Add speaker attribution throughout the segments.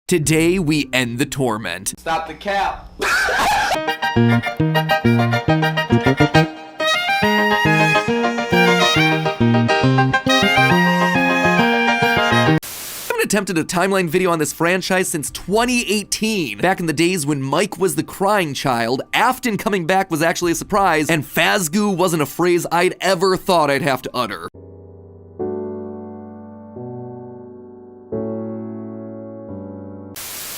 Speaker 1: Today we end the torment.
Speaker 2: Stop the cap.
Speaker 1: Attempted a timeline video on this franchise since 2018. Back in the days when Mike was the crying child, Afton coming back was actually a surprise, and Fazgoo wasn't a phrase I'd ever thought I'd have to utter.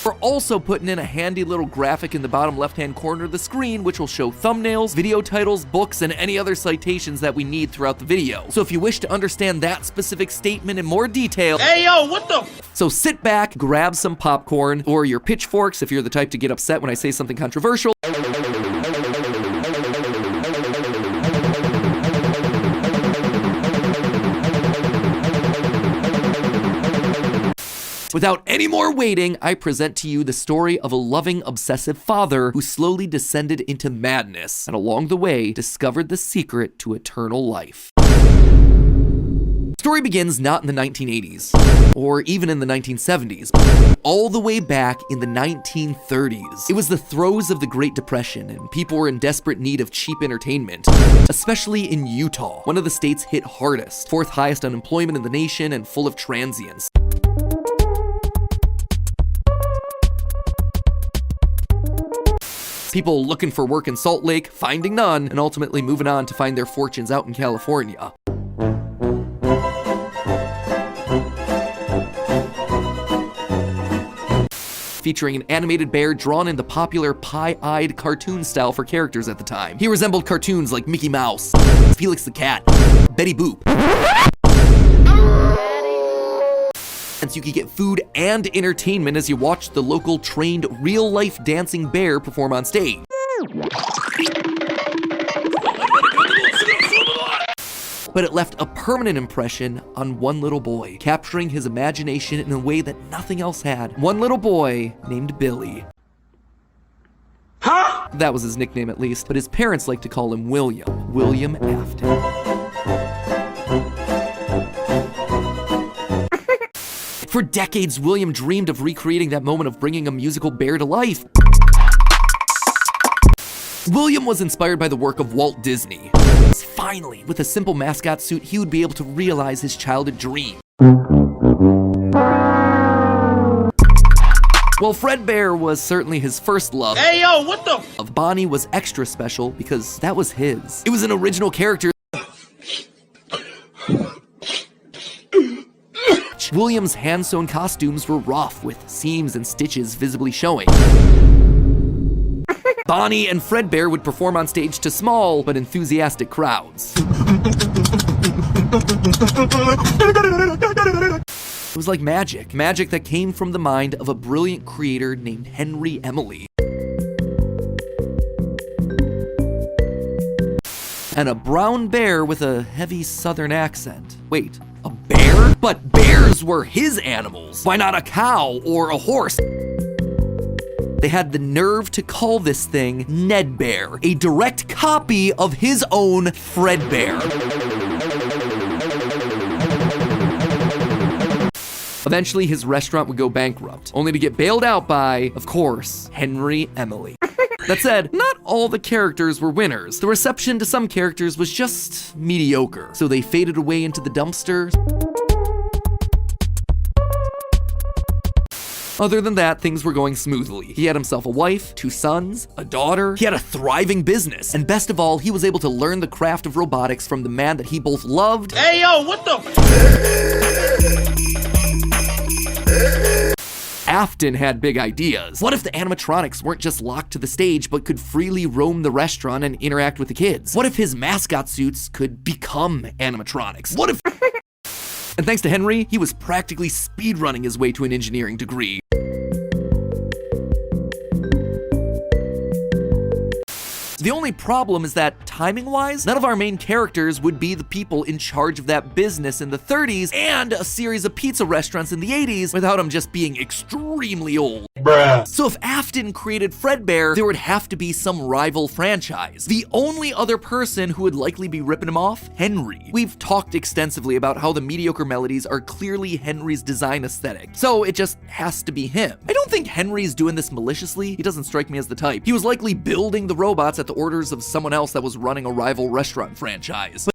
Speaker 1: We're also putting in a handy little graphic in the bottom left-hand corner of the screen, which will show thumbnails, video titles, books, and any other citations that we need throughout the video. So if you wish to understand that specific statement in more detail,
Speaker 2: Hey yo, what the?
Speaker 1: So sit back, grab some popcorn, or your pitchforks if you're the type to get upset when I say something controversial. Without any more waiting, I present to you the story of a loving, obsessive father who slowly descended into madness and along the way discovered the secret to eternal life. The story begins not in the 1980s, or even in the 1970s, all the way back in the 1930s. It was the throes of the Great Depression, and people were in desperate need of cheap entertainment, especially in Utah, one of the states hit hardest, fourth highest unemployment in the nation and full of transients. People looking for work in Salt Lake, finding none, and ultimately moving on to find their fortunes out in California. Featuring an animated bear drawn in the popular pie-eyed cartoon style for characters at the time. He resembled cartoons like Mickey Mouse, Felix the Cat, Betty Boop. So you could get food and entertainment as you watched the local trained real-life dancing bear perform on stage. But it left a permanent impression on one little boy, capturing his imagination in a way that nothing else had. One little boy named Billy.
Speaker 2: Huh?
Speaker 1: That was his nickname at least, but his parents liked to call him William Afton. For decades, William dreamed of recreating that moment of bringing a musical bear to life. William was inspired by the work of Walt Disney. Finally, with a simple mascot suit, he would be able to realize his childhood dream. Well, Fredbear was certainly his first love.
Speaker 2: Hey yo, what the?
Speaker 1: Of Bonnie was extra special because that was his. It was an original character. William's hand-sewn costumes were rough, with seams and stitches visibly showing. Bonnie and Fredbear would perform on stage to small but enthusiastic crowds. It was like magic that came from the mind of a brilliant creator named Henry Emily. And a brown bear with a heavy southern accent. Wait, a bear? But bears were his animals. Why not a cow or a horse? They had the nerve to call this thing Ned Bear, a direct copy of his own Fredbear. Eventually, his restaurant would go bankrupt, only to get bailed out by, of course, Henry Emily. That said, not all the characters were winners. The reception to some characters was just mediocre, so they faded away into the dumpster. Other than that, things were going smoothly. He had himself a wife, 2 sons, a daughter. He had a thriving business. And best of all, he was able to learn the craft of robotics from the man that he both loved.
Speaker 2: Hey yo, what the?
Speaker 1: Afton had big ideas. What if the animatronics weren't just locked to the stage, but could freely roam the restaurant and interact with the kids? What if his mascot suits could become animatronics? What if... And thanks to Henry, he was practically speedrunning his way to an engineering degree. The only problem is that, timing-wise, none of our main characters would be the people in charge of that business in the 30s and a series of pizza restaurants in the 80s without them just being extremely old.
Speaker 2: Bruh.
Speaker 1: So if Afton created Fredbear, there would have to be some rival franchise. The only other person who would likely be ripping him off? Henry. We've talked extensively about how the mediocre melodies are clearly Henry's design aesthetic, so it just has to be him. I don't think Henry's doing this maliciously. He doesn't strike me as the type. He was likely building the robots at the orders of someone else that was running a rival restaurant franchise.